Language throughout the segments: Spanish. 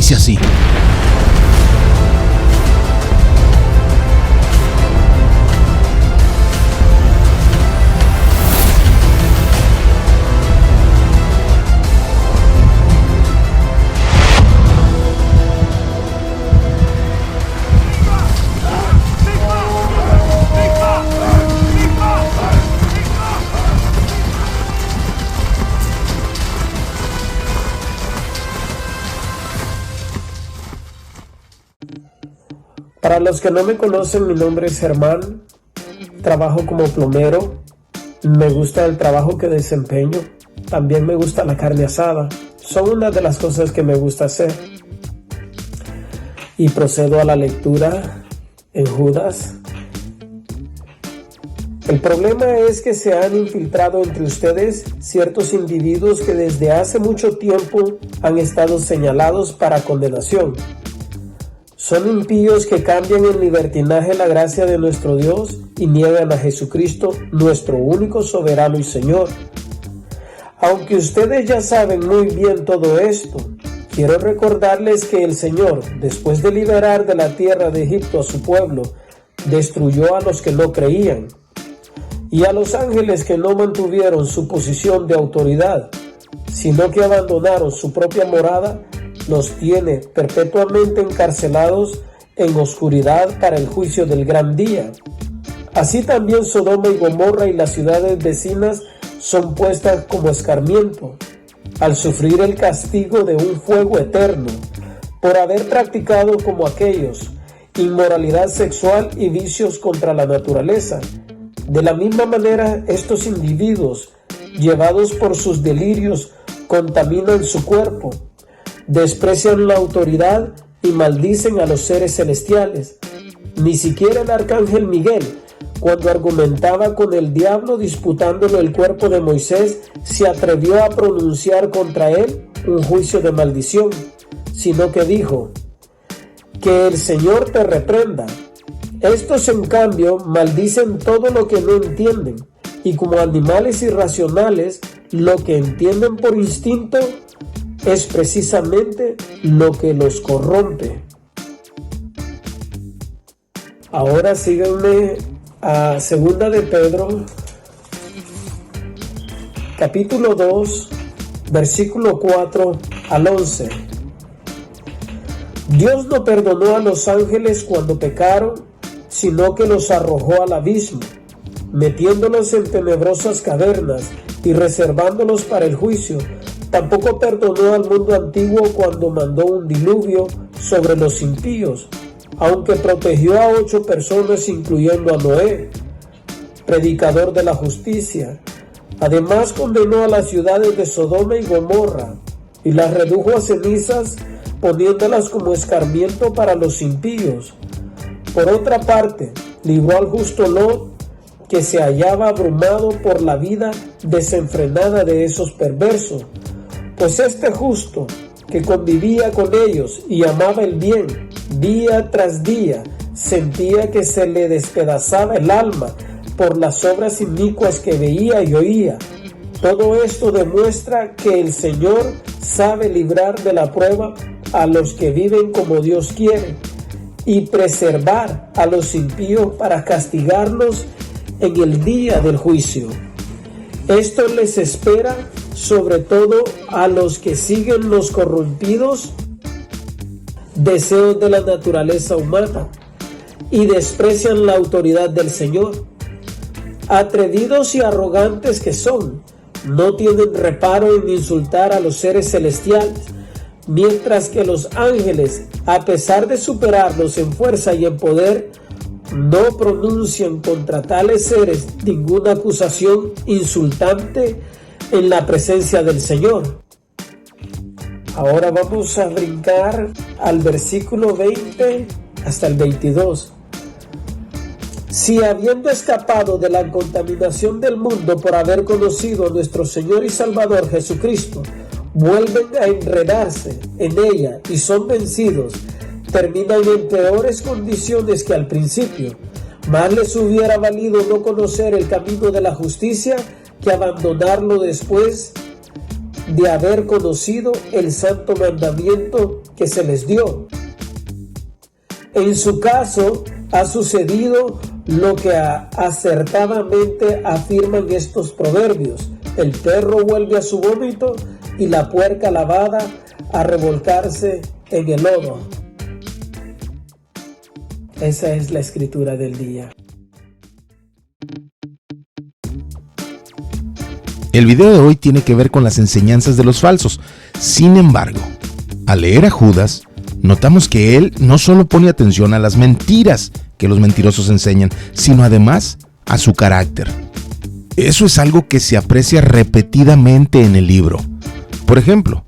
dice así: Para los que no me conocen, mi nombre es Germán, trabajo como plomero, me gusta el trabajo que desempeño, también me gusta la carne asada, son una de las cosas que me gusta hacer. Y procedo a la lectura en Judas. El problema es que se han infiltrado entre ustedes ciertos individuos que desde hace mucho tiempo han estado señalados para condenación. Son impíos que cambian en libertinaje la gracia de nuestro Dios y niegan a Jesucristo, nuestro único soberano y Señor. Aunque ustedes ya saben muy bien todo esto, quiero recordarles que el Señor, después de liberar de la tierra de Egipto a su pueblo, destruyó a los que no creían. Y a los ángeles que no mantuvieron su posición de autoridad, sino que abandonaron su propia morada, los tiene perpetuamente encarcelados en oscuridad para el juicio del gran día. Así también Sodoma y Gomorra y las ciudades vecinas son puestas como escarmiento, al sufrir el castigo de un fuego eterno, por haber practicado como aquellos inmoralidad sexual y vicios contra la naturaleza. De la misma manera, estos individuos, llevados por sus delirios, contaminan su cuerpo, desprecian la autoridad y maldicen a los seres celestiales. Ni siquiera el arcángel Miguel, cuando argumentaba con el diablo disputándole el cuerpo de Moisés, se atrevió a pronunciar contra él un juicio de maldición, sino que dijo: que el Señor te reprenda. Estos, en cambio, maldicen todo lo que no entienden, y como animales irracionales, lo que entienden por instinto es precisamente lo que los corrompe. Ahora síganme a 2 de Pedro, capítulo 2, versículo 4 al 11. Dios no perdonó a los ángeles cuando pecaron, sino que los arrojó al abismo, metiéndolos en tenebrosas cavernas y reservándolos para el juicio. Tampoco perdonó al mundo antiguo cuando mandó un diluvio sobre los impíos, aunque protegió a 8 personas, incluyendo a Noé, predicador de la justicia. Además condenó a las ciudades de Sodoma y Gomorra y las redujo a cenizas, poniéndolas como escarmiento para los impíos. Por otra parte, libró al justo Lot, que se hallaba abrumado por la vida desenfrenada de esos perversos, pues este justo, que convivía con ellos y amaba el bien, día tras día, sentía que se le despedazaba el alma por las obras inicuas que veía y oía. Todo esto demuestra que el Señor sabe librar de la prueba a los que viven como Dios quiere y preservar a los impíos para castigarlos en el día del juicio. Esto les espera sobre todo a los que siguen los corrompidos deseos de la naturaleza humana y desprecian la autoridad del Señor. Atrevidos y arrogantes que son, no tienen reparo en insultar a los seres celestiales, mientras que los ángeles, a pesar de superarlos en fuerza y en poder, no pronuncian contra tales seres ninguna acusación insultante en la presencia del Señor. Ahora vamos a brincar al versículo 20 hasta el 22. Si habiendo escapado de la contaminación del mundo por haber conocido a nuestro Señor y Salvador Jesucristo, vuelven a enredarse en ella y son vencidos, terminan en peores condiciones que al principio. Más les hubiera valido no conocer el camino de la justicia que abandonarlo después de haber conocido el santo mandamiento que se les dio. En su caso, ha sucedido lo que acertadamente afirman estos proverbios: el perro vuelve a su vómito y la puerca lavada a revolcarse en el lodo. Esa es la escritura del día. El video de hoy tiene que ver con las enseñanzas de los falsos. Sin embargo, al leer a Judas, notamos que él no solo pone atención a las mentiras que los mentirosos enseñan, sino además a su carácter. Eso es algo que se aprecia repetidamente en el libro. Por ejemplo,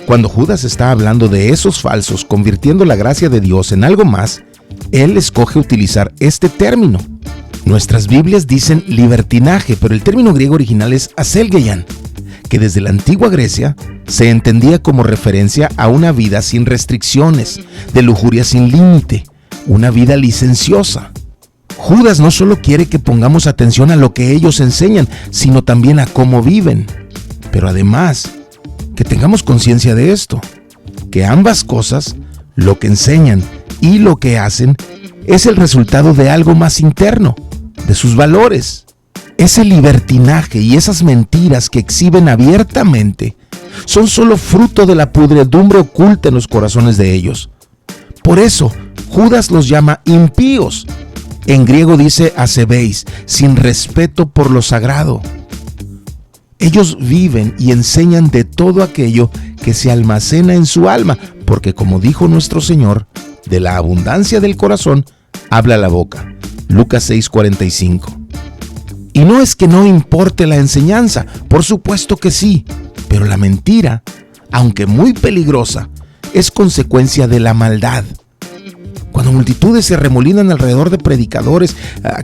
cuando Judas está hablando de esos falsos convirtiendo la gracia de Dios en algo más, él escoge utilizar este término. Nuestras Biblias dicen libertinaje, pero el término griego original es aselgeian, que desde la antigua Grecia se entendía como referencia a una vida sin restricciones, de lujuria sin límite, una vida licenciosa. Judas no solo quiere que pongamos atención a lo que ellos enseñan, sino también a cómo viven. Pero además, que tengamos conciencia de esto, que ambas cosas, lo que enseñan y lo que hacen, es el resultado de algo más interno, de sus valores. Ese libertinaje y esas mentiras que exhiben abiertamente son solo fruto de la pudredumbre oculta en los corazones de ellos. Por eso, Judas los llama impíos. En griego dice asebeis, sin respeto por lo sagrado. Ellos viven y enseñan de todo aquello que se almacena en su alma, porque como dijo nuestro Señor, de la abundancia del corazón habla la boca. Lucas 6:45. Y no es que no importe la enseñanza, por supuesto que sí, pero la mentira, aunque muy peligrosa, es consecuencia de la maldad. Cuando multitudes se remolinan alrededor de predicadores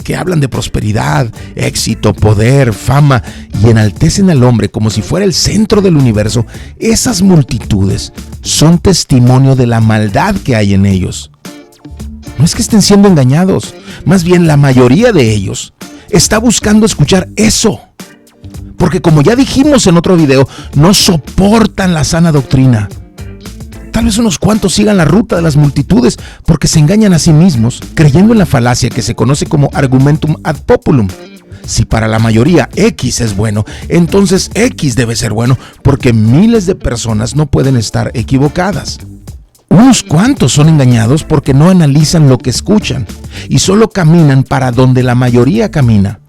que hablan de prosperidad, éxito, poder, fama y enaltecen al hombre como si fuera el centro del universo, esas multitudes son testimonio de la maldad que hay en ellos. No es que estén siendo engañados, más bien la mayoría de ellos está buscando escuchar eso. Porque como ya dijimos en otro video, no soportan la sana doctrina. Tal vez unos cuantos sigan la ruta de las multitudes porque se engañan a sí mismos, creyendo en la falacia que se conoce como argumentum ad populum. Si para la mayoría X es bueno, entonces X debe ser bueno, porque miles de personas no pueden estar equivocadas. Unos cuantos son engañados porque no analizan lo que escuchan y solo caminan para donde la mayoría camina.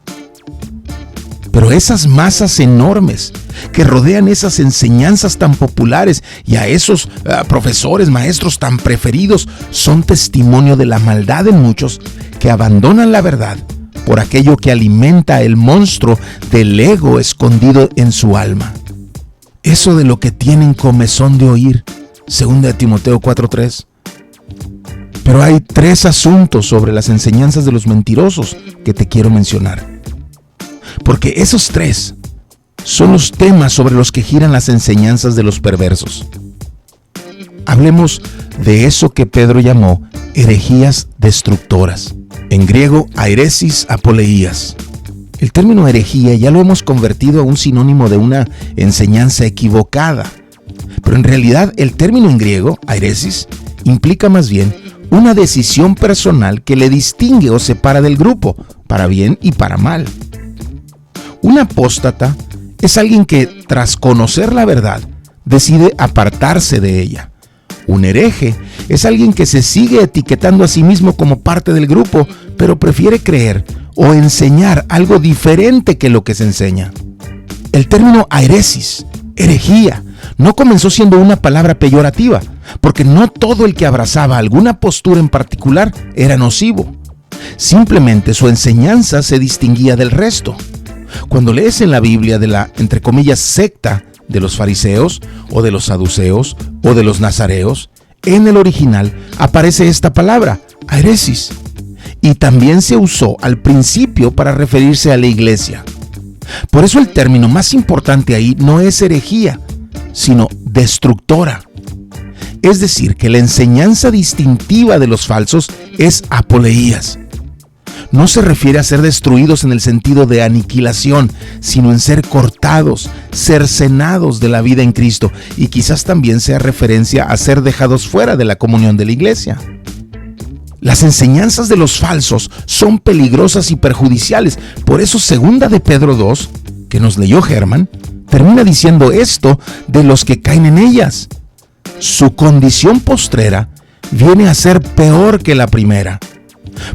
Pero esas masas enormes que rodean esas enseñanzas tan populares y a esos profesores, maestros tan preferidos, son testimonio de la maldad en muchos que abandonan la verdad por aquello que alimenta el monstruo del ego escondido en su alma. Eso de lo que tienen comezón de oír, 2 Timoteo 4:3. Pero hay 3 asuntos sobre las enseñanzas de los mentirosos que te quiero mencionar. Porque esos 3 son los temas sobre los que giran las enseñanzas de los perversos. Hablemos de eso que Pedro llamó herejías destructoras. En griego, airesis apoleías. El término herejía ya lo hemos convertido a un sinónimo de una enseñanza equivocada. Pero en realidad el término en griego, airesis, implica más bien una decisión personal que le distingue o separa del grupo, para bien y para mal. Un apóstata es alguien que, tras conocer la verdad, decide apartarse de ella. Un hereje es alguien que se sigue etiquetando a sí mismo como parte del grupo, pero prefiere creer o enseñar algo diferente que lo que se enseña. El término airesis, herejía, no comenzó siendo una palabra peyorativa, porque no todo el que abrazaba alguna postura en particular era nocivo. Simplemente su enseñanza se distinguía del resto. Cuando lees en la Biblia de la, entre comillas, secta de los fariseos, o de los saduceos, o de los nazareos, en el original aparece esta palabra, airesis, y también se usó al principio para referirse a la iglesia. Por eso el término más importante ahí no es herejía, sino destructora. Es decir, que la enseñanza distintiva de los falsos es apoleías. no se refiere a ser destruidos en el sentido de aniquilación, sino en ser cortados, cercenados de la vida en Cristo, y quizás también sea referencia a ser dejados fuera de la comunión de la iglesia. Las enseñanzas de los falsos son peligrosas y perjudiciales. Por eso 2 de Pedro 2, que nos leyó Germán, termina diciendo esto de los que caen en ellas. Su condición postrera viene a ser peor que la primera,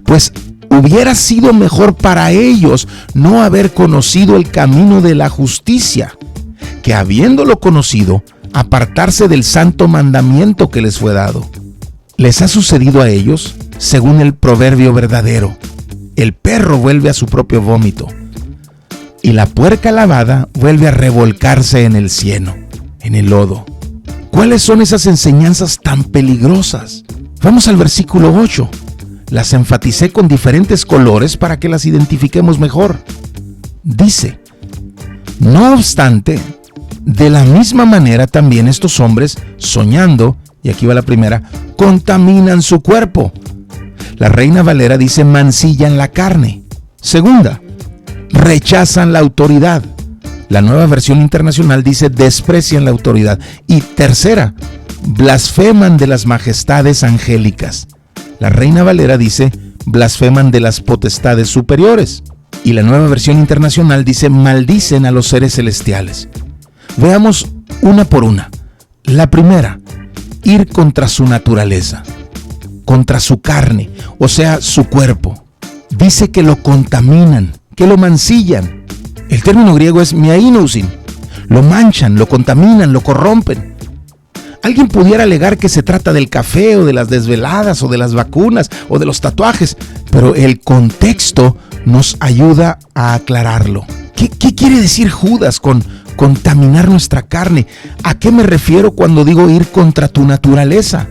pues hubiera sido mejor para ellos no haber conocido el camino de la justicia, que habiéndolo conocido, apartarse del santo mandamiento que les fue dado. Les ha sucedido a ellos según el proverbio verdadero: el perro vuelve a su propio vómito, y la puerca lavada vuelve a revolcarse en el cieno, en el lodo. ¿Cuáles son esas enseñanzas tan peligrosas? Vamos al versículo 8. Las enfaticé con diferentes colores para que las identifiquemos mejor. Dice: no obstante, de la misma manera también estos hombres, soñando, y aquí va la primera, contaminan su cuerpo. La Reina Valera dice: mancillan la carne. Segunda, rechazan la autoridad. La Nueva Versión Internacional dice: desprecian la autoridad. Y tercera, blasfeman de las majestades angélicas. La Reina Valera dice: blasfeman de las potestades superiores. Y la Nueva Versión Internacional dice: maldicen a los seres celestiales. Veamos una por una. La primera, ir contra su naturaleza, contra su carne, o sea, su cuerpo. Dice que lo contaminan, que lo mancillan. El término griego es miainousin. Lo manchan, lo contaminan, lo corrompen. Alguien pudiera alegar que se trata del café o de las desveladas o de las vacunas o de los tatuajes, pero el contexto nos ayuda a aclararlo. ¿Qué quiere decir Judas con contaminar nuestra carne? ¿A qué me refiero cuando digo ir contra tu naturaleza?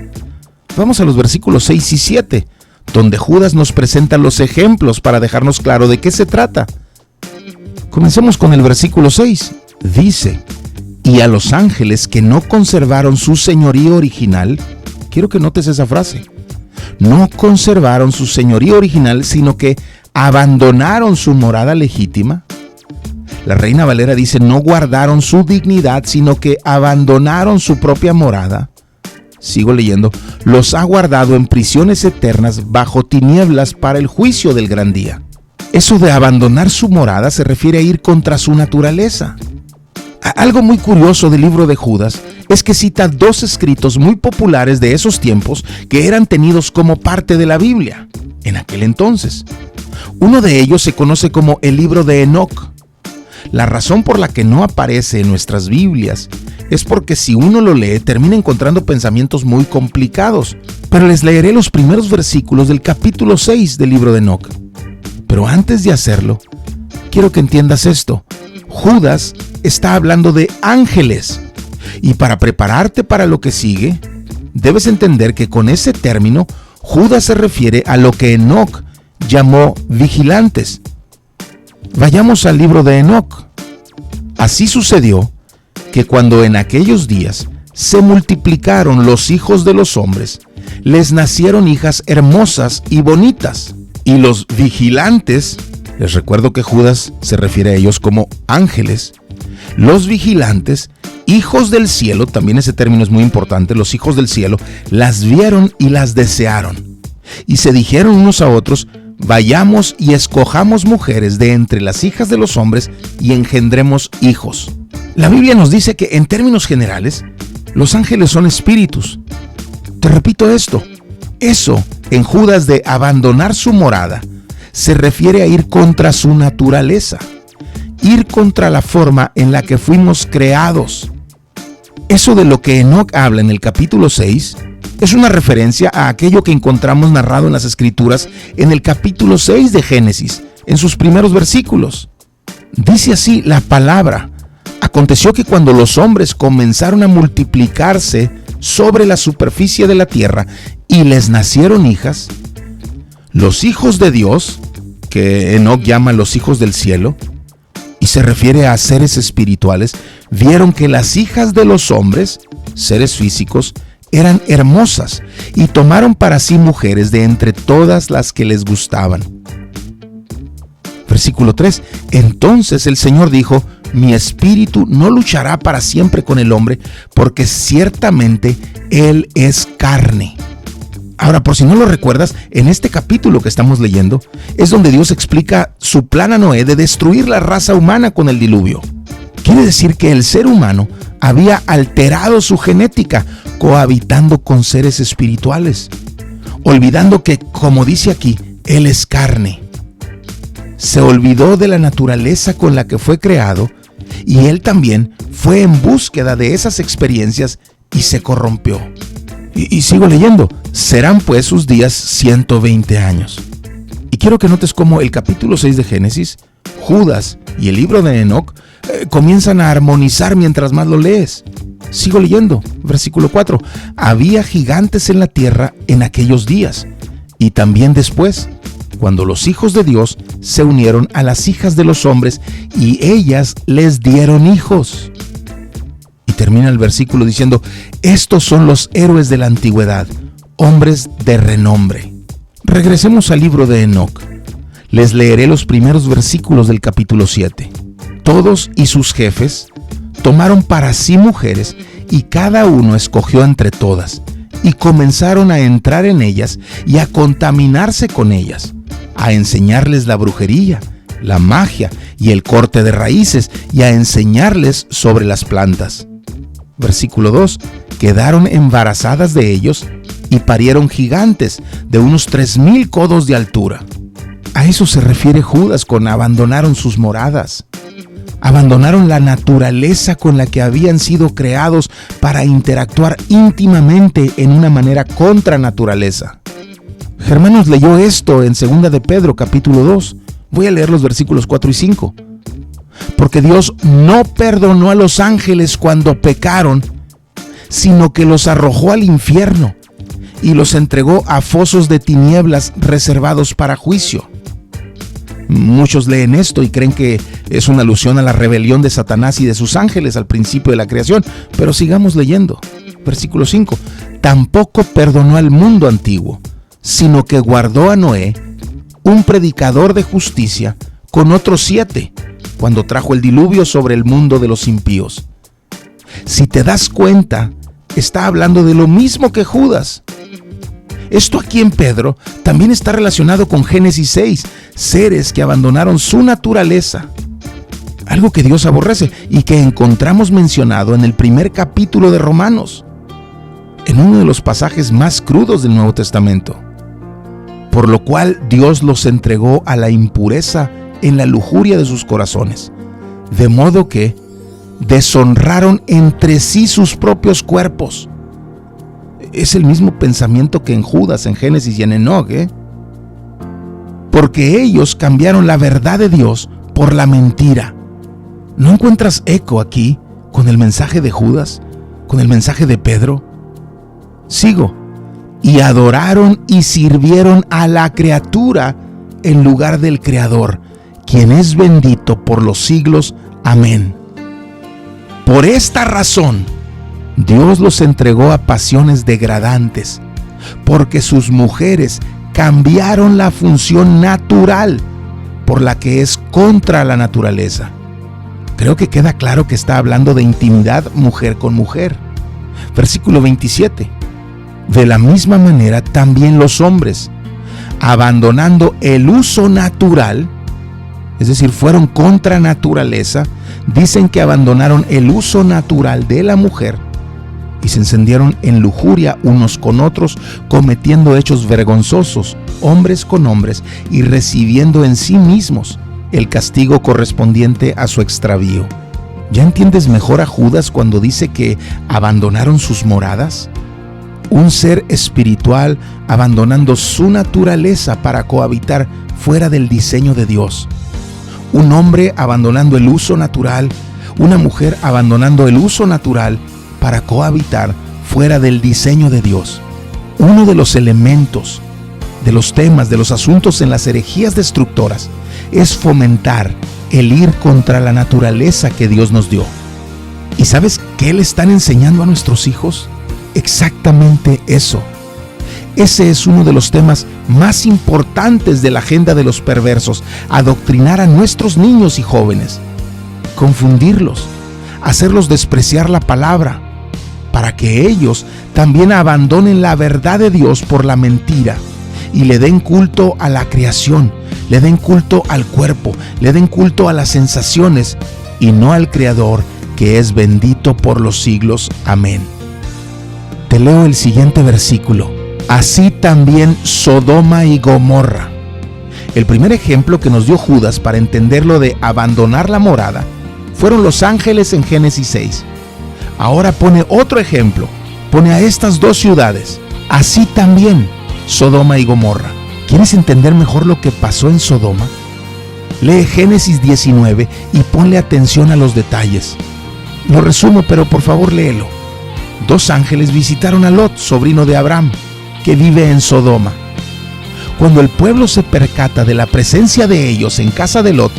Vamos a los versículos 6 y 7, donde Judas nos presenta los ejemplos para dejarnos claro de qué se trata. Comencemos con el versículo 6. Dice: y a los ángeles que no conservaron su señorío original, quiero que notes esa frase, no conservaron su señorío original, sino que abandonaron su morada legítima. La Reina Valera dice: no guardaron su dignidad, sino que abandonaron su propia morada. Sigo leyendo: los ha guardado en prisiones eternas bajo tinieblas para el juicio del gran día. Eso de abandonar su morada se refiere a ir contra su naturaleza. Algo muy curioso del libro de Judas es que cita 2 escritos muy populares de esos tiempos que eran tenidos como parte de la Biblia en aquel entonces. Uno de ellos se conoce como el libro de Enoc. La razón por la que no aparece en nuestras Biblias es porque si uno lo lee termina encontrando pensamientos muy complicados. Pero les leeré los primeros versículos del capítulo 6 del libro de Enoc. Pero antes de hacerlo, quiero que entiendas esto. Judas está hablando de ángeles. Y para prepararte para lo que sigue, debes entender que con ese término, Judas se refiere a lo que Enoc llamó vigilantes. Vayamos al libro de Enoc. Así sucedió que cuando en aquellos días se multiplicaron los hijos de los hombres, les nacieron hijas hermosas y bonitas. Y los vigilantes, les recuerdo que Judas se refiere a ellos como ángeles, los vigilantes, hijos del cielo, también ese término es muy importante, los hijos del cielo, las vieron y las desearon. Y se dijeron unos a otros: vayamos y escojamos mujeres de entre las hijas de los hombres y engendremos hijos. La Biblia nos dice que en términos generales, los ángeles son espíritus. Te repito esto, eso en Judas de abandonar su morada se refiere a ir contra su naturaleza, ir contra la forma en la que fuimos creados. Eso de lo que Enoc habla en el capítulo 6 es una referencia a aquello que encontramos narrado en las Escrituras en el capítulo 6 de Génesis, en sus primeros versículos. Dice así la palabra: aconteció que cuando los hombres comenzaron a multiplicarse sobre la superficie de la tierra y les nacieron hijas, los hijos de Dios, que Enoc llama los hijos del cielo, y se refiere a seres espirituales, vieron que las hijas de los hombres, seres físicos, eran hermosas y tomaron para sí mujeres de entre todas las que les gustaban. Versículo 3. Entonces el Señor dijo: mi espíritu no luchará para siempre con el hombre, porque ciertamente él es carne. Ahora, por si no lo recuerdas, en este capítulo que estamos leyendo es donde Dios explica su plan a Noé de destruir la raza humana con el diluvio. Quiere decir que el ser humano había alterado su genética, cohabitando con seres espirituales, olvidando que, como dice aquí, él es carne. Se olvidó de la naturaleza con la que fue creado, y él también fue en búsqueda de esas experiencias y se corrompió. Y sigo leyendo: serán pues sus días 120 años. Y quiero que notes cómo el capítulo 6 de Génesis, Judas y el libro de Enoc comienzan a armonizar mientras más lo lees. Sigo leyendo, versículo 4. Había gigantes en la tierra en aquellos días, y también después, cuando los hijos de Dios se unieron a las hijas de los hombres, y ellas les dieron hijos. Y termina el versículo diciendo: estos son los héroes de la antigüedad, hombres de renombre. Regresemos al libro de Enoc. Les leeré los primeros versículos del capítulo 7. Todos y sus jefes tomaron para sí mujeres, y cada uno escogió entre todas, y comenzaron a entrar en ellas y a contaminarse con ellas, a enseñarles la brujería, la magia y el corte de raíces, y a enseñarles sobre las plantas. Versículo 2. Quedaron embarazadas de ellos y parieron gigantes de unos 3,000 codos de altura. A eso se refiere Judas con abandonaron sus moradas. Abandonaron la naturaleza con la que habían sido creados para interactuar íntimamente en una manera contra naturaleza. Germanos leyó esto en 2 de Pedro capítulo 2. Voy a leer los versículos 4 y 5. Porque Dios no perdonó a los ángeles cuando pecaron, sino que los arrojó al infierno y los entregó a fosos de tinieblas reservados para juicio. Muchos leen esto y creen que es una alusión a la rebelión de Satanás y de sus ángeles al principio de la creación, pero sigamos leyendo. Versículo 5. Tampoco perdonó al mundo antiguo, sino que guardó a Noé, un predicador de justicia, con otros 7, cuando trajo el diluvio sobre el mundo de los impíos. Si te das cuenta, está hablando de lo mismo que Judas. Esto aquí en Pedro también está relacionado con Génesis 6, seres que abandonaron su naturaleza, algo que Dios aborrece y que encontramos mencionado en el primer capítulo de Romanos, en uno de los pasajes más crudos del Nuevo Testamento. Por lo cual Dios los entregó a la impureza en la lujuria de sus corazones, de modo que deshonraron entre sí sus propios cuerpos. Es el mismo pensamiento que en Judas, en Génesis y en Enoc, porque ellos cambiaron la verdad de Dios por la mentira. ¿No encuentras eco aquí con el mensaje de Judas, con el mensaje de Pedro? Sigo. Y adoraron y sirvieron a la criatura en lugar del Creador, quien es bendito por los siglos. Amén. Por esta razón, Dios los entregó a pasiones degradantes, porque sus mujeres cambiaron la función natural por la que es contra la naturaleza. Creo que queda claro que está hablando de intimidad mujer con mujer. Versículo 27. De la misma manera también los hombres, abandonando el uso natural, es decir, fueron contra naturaleza, dicen que abandonaron el uso natural de la mujer y se encendieron en lujuria unos con otros, cometiendo hechos vergonzosos, hombres con hombres, y recibiendo en sí mismos el castigo correspondiente a su extravío. ¿Ya entiendes mejor a Judas cuando dice que abandonaron sus moradas? Un ser espiritual abandonando su naturaleza para cohabitar fuera del diseño de Dios. Un hombre abandonando el uso natural, una mujer abandonando el uso natural para cohabitar fuera del diseño de Dios. Uno de los elementos, de los temas, de los asuntos en las herejías destructoras es fomentar el ir contra la naturaleza que Dios nos dio. ¿Y sabes qué le están enseñando a nuestros hijos? Exactamente eso. Ese es uno de los temas más importantes de la agenda de los perversos: adoctrinar a nuestros niños y jóvenes, confundirlos, hacerlos despreciar la palabra, para que ellos también abandonen la verdad de Dios por la mentira y le den culto a la creación, le den culto al cuerpo, le den culto a las sensaciones y no al Creador, que es bendito por los siglos. Amén. Te leo el siguiente versículo. Así también Sodoma y Gomorra. El primer ejemplo que nos dio Judas para entender lo de abandonar la morada fueron los ángeles en Génesis 6. Ahora pone otro ejemplo, pone a estas dos ciudades, así también Sodoma y Gomorra. ¿Quieres entender mejor lo que pasó en Sodoma? Lee Génesis 19 y ponle atención a los detalles. Lo resumo, pero por favor léelo. Dos ángeles visitaron a Lot, sobrino de Abraham, que vive en Sodoma. Cuando el pueblo se percata de la presencia de ellos en casa de Lot,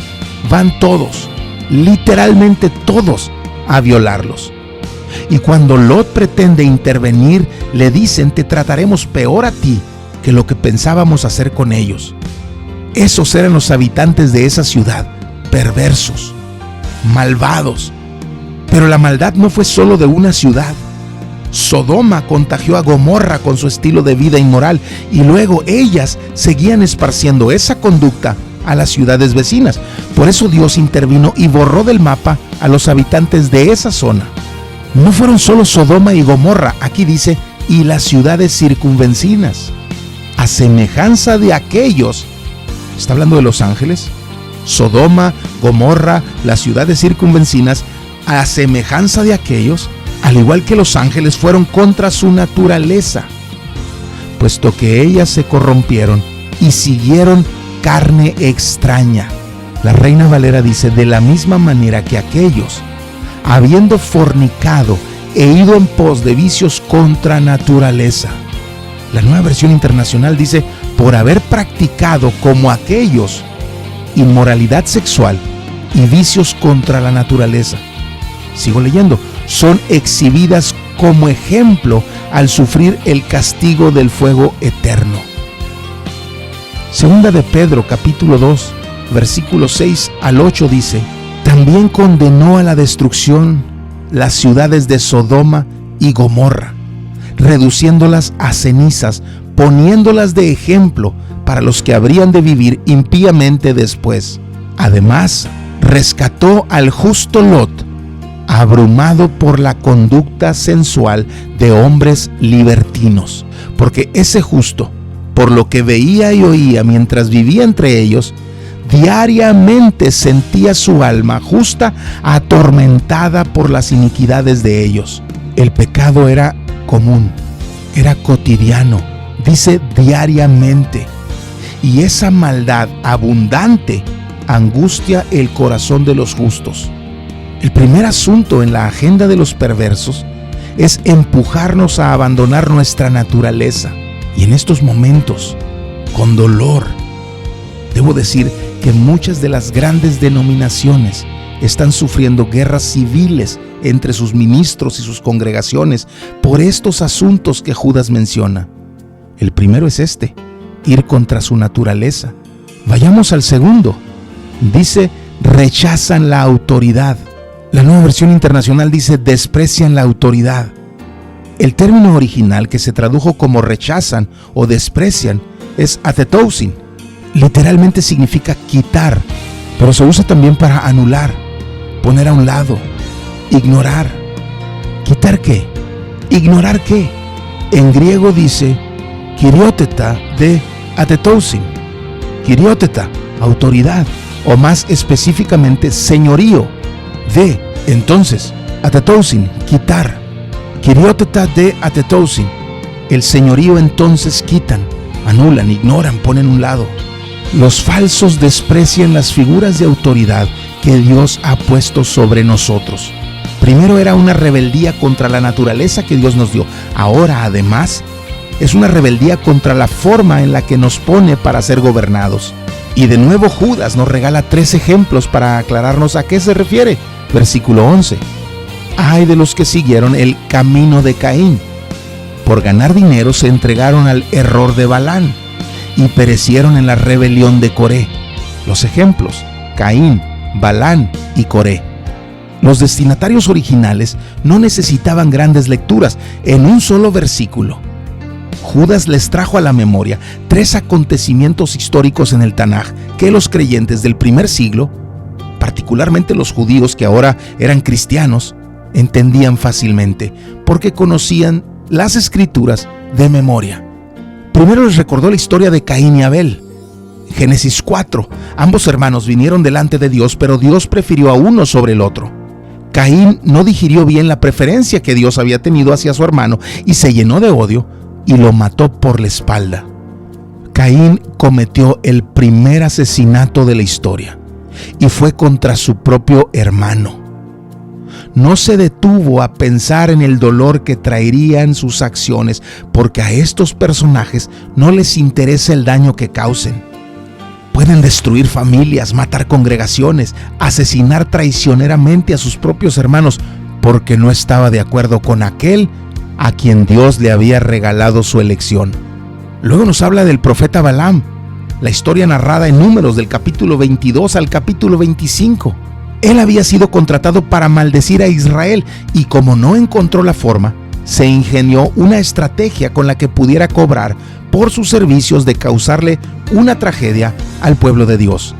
van todos, literalmente todos, a violarlos. Y cuando Lot pretende intervenir, le dicen: te trataremos peor a ti que lo que pensábamos hacer con ellos. Esos eran los habitantes de esa ciudad, perversos, malvados. Pero la maldad no fue solo de una ciudad. Sodoma contagió a Gomorra con su estilo de vida inmoral, y luego ellas seguían esparciendo esa conducta a las ciudades vecinas. Por eso Dios intervino y borró del mapa a los habitantes de esa zona. No fueron solo Sodoma y Gomorra, aquí dice, y las ciudades circunvecinas. A semejanza de aquellos, está hablando de los ángeles, Sodoma, Gomorra, las ciudades circunvecinas, a semejanza de aquellos, al igual que los ángeles, fueron contra su naturaleza, puesto que ellas se corrompieron y siguieron carne extraña. La Reina Valera dice: de la misma manera que aquellos, habiendo fornicado e ido en pos de vicios contra naturaleza. La Nueva Versión Internacional dice: por haber practicado como aquellos inmoralidad sexual y vicios contra la naturaleza. Sigo leyendo. Son exhibidas como ejemplo al sufrir el castigo del fuego eterno. Segunda de Pedro, capítulo 2, versículos 6 al 8 dice: también condenó a la destrucción las ciudades de Sodoma y Gomorra, reduciéndolas a cenizas, poniéndolas de ejemplo para los que habrían de vivir impíamente después. Además, rescató al justo Lot, abrumado por la conducta sensual de hombres libertinos, porque ese justo, por lo que veía y oía mientras vivía entre ellos, diariamente sentía su alma justa atormentada por las iniquidades de ellos. El pecado era común, era cotidiano, dice diariamente, y esa maldad abundante angustia el corazón de los justos. El primer asunto en la agenda de los perversos es empujarnos a abandonar nuestra naturaleza. Y en estos momentos, con dolor, debo decir que muchas de las grandes denominaciones están sufriendo guerras civiles entre sus ministros y sus congregaciones por estos asuntos que Judas menciona. El primero es ir contra su naturaleza. Vayamos al segundo. Dice: rechazan la autoridad. La Nueva Versión Internacional dice: desprecian la autoridad. El término original, que se tradujo como rechazan o desprecian, es atetousin. Literalmente significa quitar, pero se usa también para anular, poner a un lado, ignorar. ¿Quitar qué? ¿Ignorar qué? En griego dice kyrioteta de atetousin. Kyrioteta, autoridad, o más específicamente señorío de. Entonces, atetousin, quitar. Kyrioteta de atetousin. El señorío entonces quitan, anulan, ignoran, ponen a un lado. Los falsos desprecian las figuras de autoridad que Dios ha puesto sobre nosotros. Primero era una rebeldía contra la naturaleza que Dios nos dio. Ahora, además, es una rebeldía contra la forma en la que nos pone para ser gobernados. Y de nuevo Judas nos regala 3 ejemplos para aclararnos a qué se refiere. Versículo 11. Ay de los que siguieron el camino de Caín. por ganar dinero se entregaron al error de Balaam y perecieron en la rebelión de Coré. Los ejemplos: Caín, Balaam y Coré. Los destinatarios originales no necesitaban grandes lecturas. En un solo versículo, Judas les trajo a la memoria 3 acontecimientos históricos en el Tanaj que los creyentes del primer siglo, particularmente los judíos que ahora eran cristianos, entendían fácilmente porque conocían las escrituras de memoria. Primero les recordó la historia de Caín y Abel. Génesis 4. Ambos hermanos vinieron delante de Dios, pero Dios prefirió a uno sobre el otro. Caín no digirió bien la preferencia que Dios había tenido hacia su hermano y se llenó de odio y lo mató por la espalda. Caín cometió el primer asesinato de la historia y fue contra su propio hermano. No se detuvo a pensar en el dolor que traerían sus acciones, porque a estos personajes no les interesa el daño que causen. Pueden destruir familias, matar congregaciones, asesinar traicioneramente a sus propios hermanos, porque no estaba de acuerdo con aquel a quien Dios le había regalado su elección. Luego nos habla del profeta Balaam, la historia narrada en Números del capítulo 22 al capítulo 25. Él había sido contratado para maldecir a Israel y como no encontró la forma, se ingenió una estrategia con la que pudiera cobrar por sus servicios de causarle una tragedia al pueblo de Dios.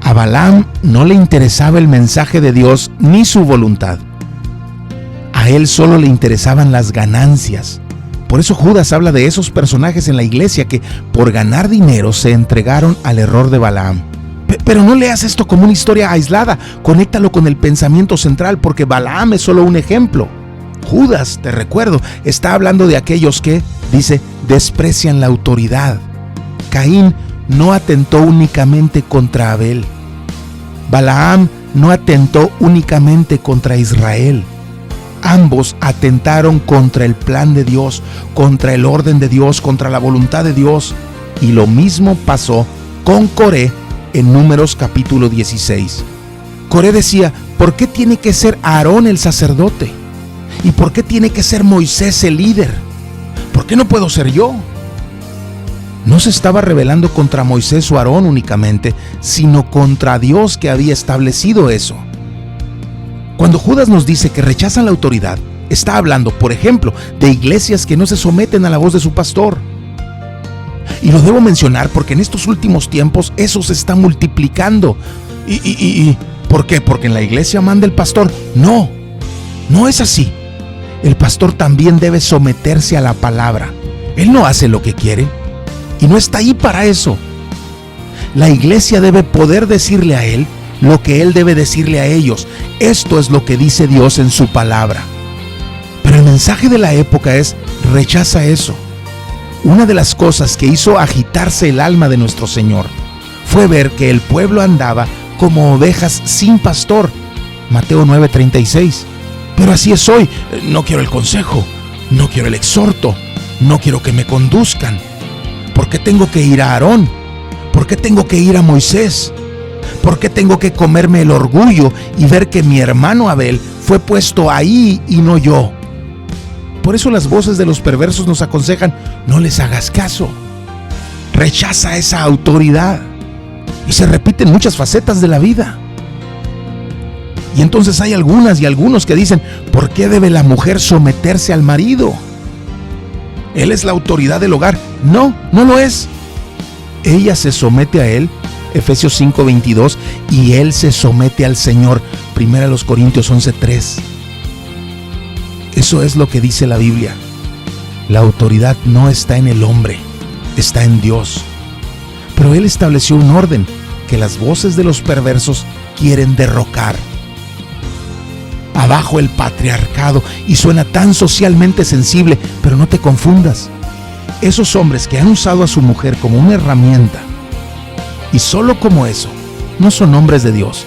A Balaam no le interesaba el mensaje de Dios ni su voluntad. A él solo le interesaban las ganancias. Por eso Judas habla de esos personajes en la iglesia que por ganar dinero se entregaron al error de Balaam. Pero no leas esto como una historia aislada, conéctalo con el pensamiento central, porque Balaam es solo un ejemplo. Judas, te recuerdo, está hablando de aquellos que, dice, desprecian la autoridad. Caín no atentó únicamente contra Abel. Balaam no atentó únicamente contra Israel. Ambos atentaron contra el plan de Dios, contra el orden de Dios, contra la voluntad de Dios. Y lo mismo pasó con Coré en Números capítulo 16. Coré decía: ¿por qué tiene que ser Aarón el sacerdote? ¿Y por qué tiene que ser Moisés el líder? ¿Por qué no puedo ser yo? No se estaba rebelando contra Moisés o Aarón únicamente, sino contra Dios que había establecido eso. Cuando Judas nos dice que rechazan la autoridad, está hablando, por ejemplo, de iglesias que no se someten a la voz de su pastor. Y lo debo mencionar porque en estos últimos tiempos eso se está multiplicando. ¿Por qué? ¿Porque en la iglesia manda el pastor? No, no es así. El pastor también debe someterse a la palabra. Él no hace lo que quiere y no está ahí para eso. La iglesia debe poder decirle a él lo que él debe decirle a ellos. Esto es lo que dice Dios en su palabra. Pero el mensaje de la época es: rechaza eso. Una de las cosas que hizo agitarse el alma de nuestro Señor fue ver que el pueblo andaba como ovejas sin pastor. Mateo 9:36. Pero así es hoy. No quiero el consejo, no quiero el exhorto, no quiero que me conduzcan. ¿Por qué tengo que ir a Aarón? ¿Por qué tengo que ir a Moisés? ¿Por qué tengo que comerme el orgullo y ver que mi hermano Abel fue puesto ahí y no yo? Por eso las voces de los perversos nos aconsejan: no les hagas caso. Rechaza esa autoridad. Y se repiten muchas facetas de la vida. Y entonces hay algunas y algunos que dicen: ¿por qué debe la mujer someterse al marido? Él es la autoridad del hogar. No, no lo es. Ella se somete a él, Efesios 5:22, y él se somete al Señor, 1 Corintios 11:3. Eso es lo que dice la Biblia. La autoridad no está en el hombre, está en Dios. Pero Él estableció un orden que las voces de los perversos quieren derrocar. Abajo el patriarcado, y suena tan socialmente sensible, pero no te confundas. Esos hombres que han usado a su mujer como una herramienta, y solo como eso, no son hombres de Dios.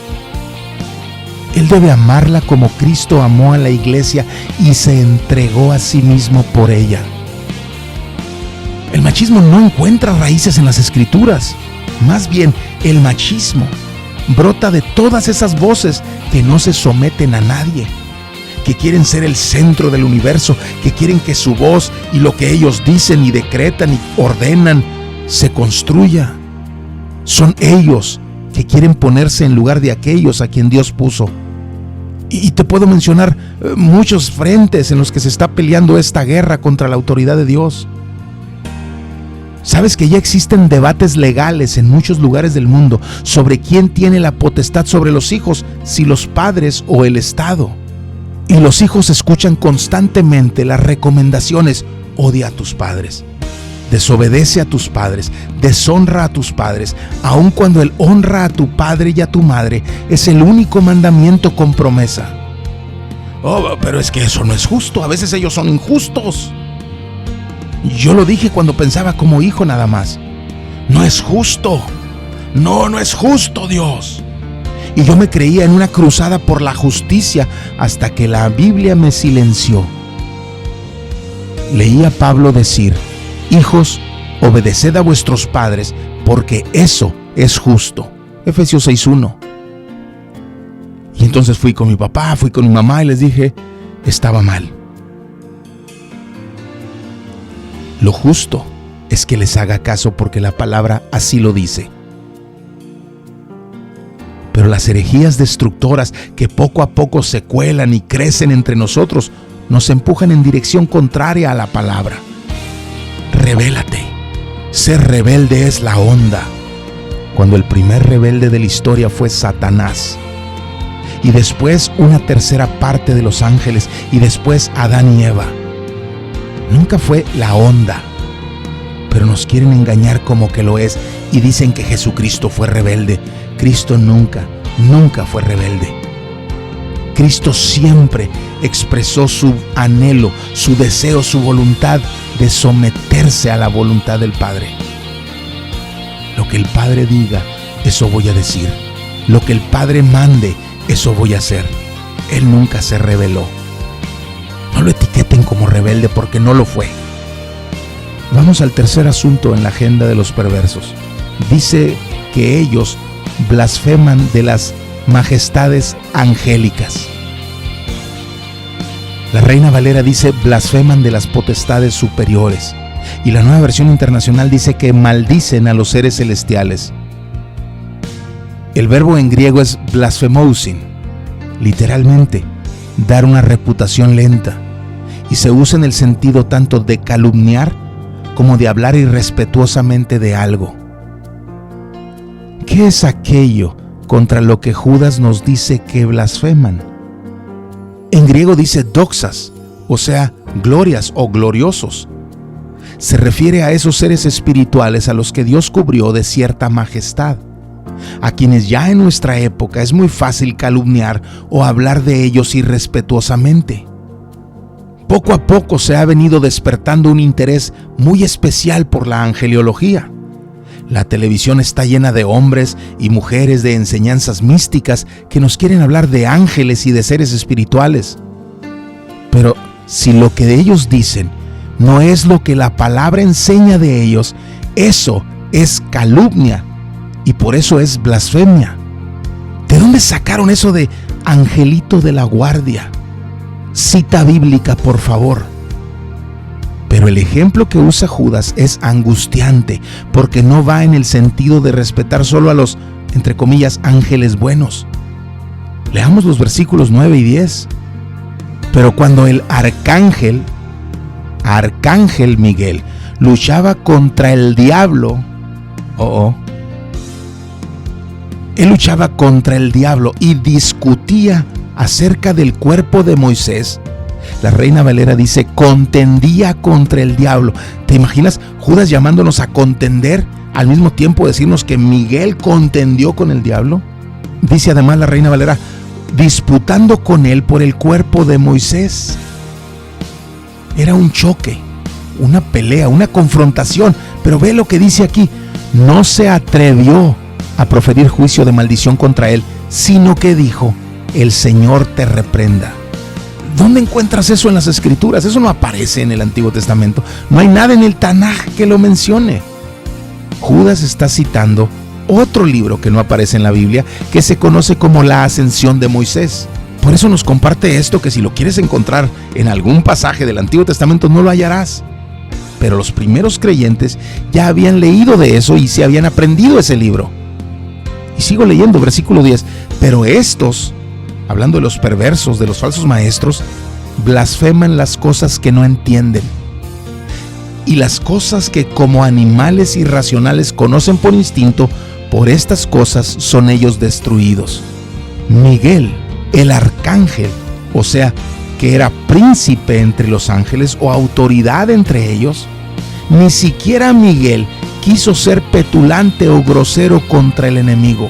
Él debe amarla como Cristo amó a la iglesia y se entregó a sí mismo por ella. El machismo no encuentra raíces en las Escrituras. Más bien, el machismo brota de todas esas voces que no se someten a nadie, que quieren ser el centro del universo, que quieren que su voz y lo que ellos dicen y decretan y ordenan se construya. Son ellos que quieren ponerse en lugar de aquellos a quien Dios puso. Y te puedo mencionar muchos frentes en los que se está peleando esta guerra contra la autoridad de Dios. ¿Sabes que ya existen debates legales en muchos lugares del mundo sobre quién tiene la potestad sobre los hijos, si los padres o el Estado? Y los hijos escuchan constantemente las recomendaciones: odia a tus padres, desobedece a tus padres, deshonra a tus padres, aun cuando el honra a tu padre y a tu madre es el único mandamiento con promesa. Oh, pero es que eso no es justo, a veces ellos son injustos. Yo lo dije cuando pensaba como hijo nada más. No es justo, no es justo, Dios. Y yo me creía en una cruzada por la justicia hasta que la Biblia me silenció. Leí a Pablo decir: hijos, obedeced a vuestros padres, porque eso es justo. Efesios 6:1. Y entonces fui con mi papá, fui con mi mamá y les dije: estaba mal. Lo justo es que les haga caso porque la palabra así lo dice. Pero las herejías destructoras que poco a poco se cuelan y crecen entre nosotros nos empujan en dirección contraria a la palabra. Revélate. Ser rebelde es la onda. Cuando el primer rebelde de la historia fue Satanás, y después una tercera parte de los ángeles, y después Adán y Eva. Nunca fue la onda, pero nos quieren engañar como que lo es y dicen que Jesucristo fue rebelde. Cristo nunca fue rebelde. Cristo siempre expresó su anhelo, su deseo, su voluntad de someterse a la voluntad del Padre. Lo que el Padre diga, eso voy a decir. Lo que el Padre mande, eso voy a hacer. Él nunca se rebeló. No lo etiqueten como rebelde porque no lo fue. Vamos al tercer asunto en la agenda de los perversos. Dice que ellos blasfeman de las majestades angélicas. La Reina Valera dice: blasfeman de las potestades superiores. Y la Nueva Versión Internacional dice que maldicen a los seres celestiales. El verbo en griego es blasphemousin, literalmente, dar una reputación lenta, y se usa en el sentido tanto de calumniar como de hablar irrespetuosamente de algo. ¿Qué es aquello contra lo que Judas nos dice que blasfeman? En griego dice doxas, o sea, glorias o gloriosos. Se refiere a esos seres espirituales a los que Dios cubrió de cierta majestad, a quienes ya en nuestra época es muy fácil calumniar o hablar de ellos irrespetuosamente. Poco a poco se ha venido despertando un interés muy especial por la angeliología. La televisión está llena de hombres y mujeres de enseñanzas místicas que nos quieren hablar de ángeles y de seres espirituales. Pero si lo que ellos dicen no es lo que la palabra enseña de ellos, eso es calumnia y por eso es blasfemia. ¿De dónde sacaron eso de angelito de la guardia? Cita bíblica, por favor. Pero el ejemplo que usa Judas es angustiante porque no va en el sentido de respetar solo a los, entre comillas, ángeles buenos. Leamos los versículos 9 y 10. Pero cuando el arcángel Miguel luchaba contra el diablo, él luchaba contra el diablo y discutía acerca del cuerpo de Moisés. La Reina Valera dice: contendía contra el diablo. ¿Te imaginas Judas llamándonos a contender, al mismo tiempo decirnos que Miguel contendió con el diablo? Dice además la Reina Valera: disputando con él por el cuerpo de Moisés. Era un choque, una pelea, una confrontación. Pero ve lo que dice aquí: no se atrevió a proferir juicio de maldición contra él, sino que dijo: el Señor te reprenda. ¿Dónde encuentras eso en las Escrituras? Eso no aparece en el Antiguo Testamento. No hay nada en el Tanaj que lo mencione. Judas está citando otro libro que no aparece en la Biblia, que se conoce como la Ascensión de Moisés. Por eso nos comparte esto, que si lo quieres encontrar en algún pasaje del Antiguo Testamento no lo hallarás. Pero los primeros creyentes ya habían leído de eso y se habían aprendido ese libro. Y sigo leyendo, versículo 10. Pero estos, hablando de los perversos, de los falsos maestros, blasfeman las cosas que no entienden. Y las cosas que como animales irracionales conocen por instinto, por estas cosas son ellos destruidos. Miguel, el arcángel, o sea, que era príncipe entre los ángeles o autoridad entre ellos, ni siquiera Miguel quiso ser petulante o grosero contra el enemigo.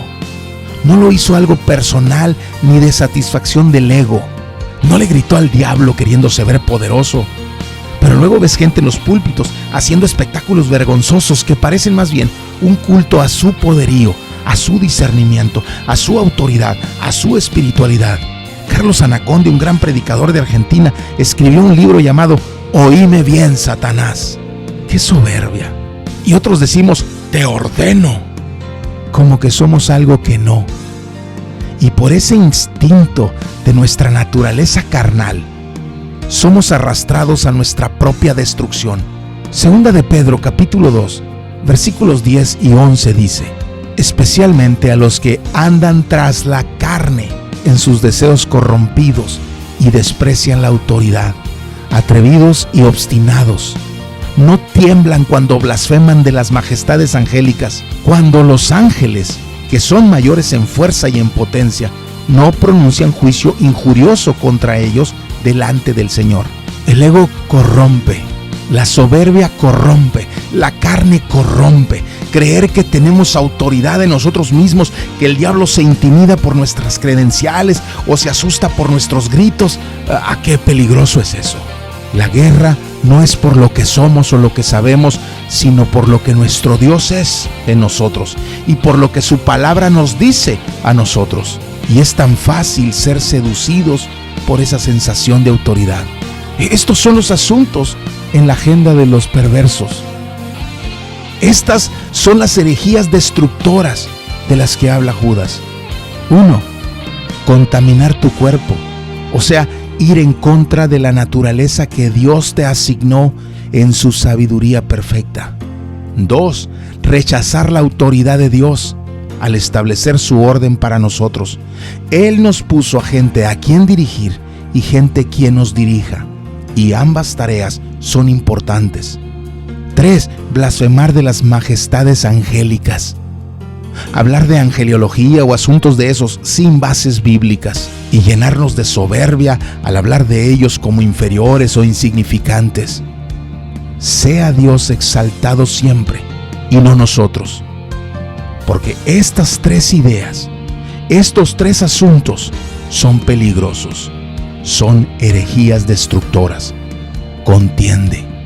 No lo hizo algo personal ni de satisfacción del ego. No le gritó al diablo queriéndose ver poderoso. Pero luego ves gente en los púlpitos haciendo espectáculos vergonzosos que parecen más bien un culto a su poderío, a su discernimiento, a su autoridad, a su espiritualidad. Carlos Anaconda, un gran predicador de Argentina, escribió un libro llamado Oíme bien, Satanás. ¡Qué soberbia! Y otros decimos, te ordeno, como que somos algo que no. Y por ese instinto de nuestra naturaleza carnal, somos arrastrados a nuestra propia destrucción. Segunda de Pedro, capítulo 2, versículos 10 y 11 dice, especialmente a los que andan tras la carne en sus deseos corrompidos y desprecian la autoridad, atrevidos y obstinados. No tiemblan cuando blasfeman de las majestades angélicas, cuando los ángeles, que son mayores en fuerza y en potencia, no pronuncian juicio injurioso contra ellos delante del Señor. El ego corrompe, la soberbia corrompe, la carne corrompe. Creer que tenemos autoridad en nosotros mismos, que el diablo se intimida por nuestras credenciales o se asusta por nuestros gritos. ¿A qué peligroso es eso? La guerra no es por lo que somos o lo que sabemos, sino por lo que nuestro Dios es en nosotros y por lo que su palabra nos dice a nosotros. Y es tan fácil ser seducidos por esa sensación de autoridad. Estos son los asuntos en la agenda de los perversos. Estas son las herejías destructoras de las que habla Judas. 1. Contaminar tu cuerpo, o sea, ir en contra de la naturaleza que Dios te asignó en su sabiduría perfecta. 2. Rechazar la autoridad de Dios al establecer su orden para nosotros. Él nos puso a gente a quien dirigir y gente quien nos dirija, y ambas tareas son importantes. 3. Blasfemar de las majestades angélicas. Hablar de angeliología o asuntos de esos sin bases bíblicas y llenarnos de soberbia al hablar de ellos como inferiores o insignificantes. Sea Dios exaltado siempre y no nosotros. Porque estas 3 ideas, estos 3 asuntos son peligrosos, son herejías destructoras. Contiende.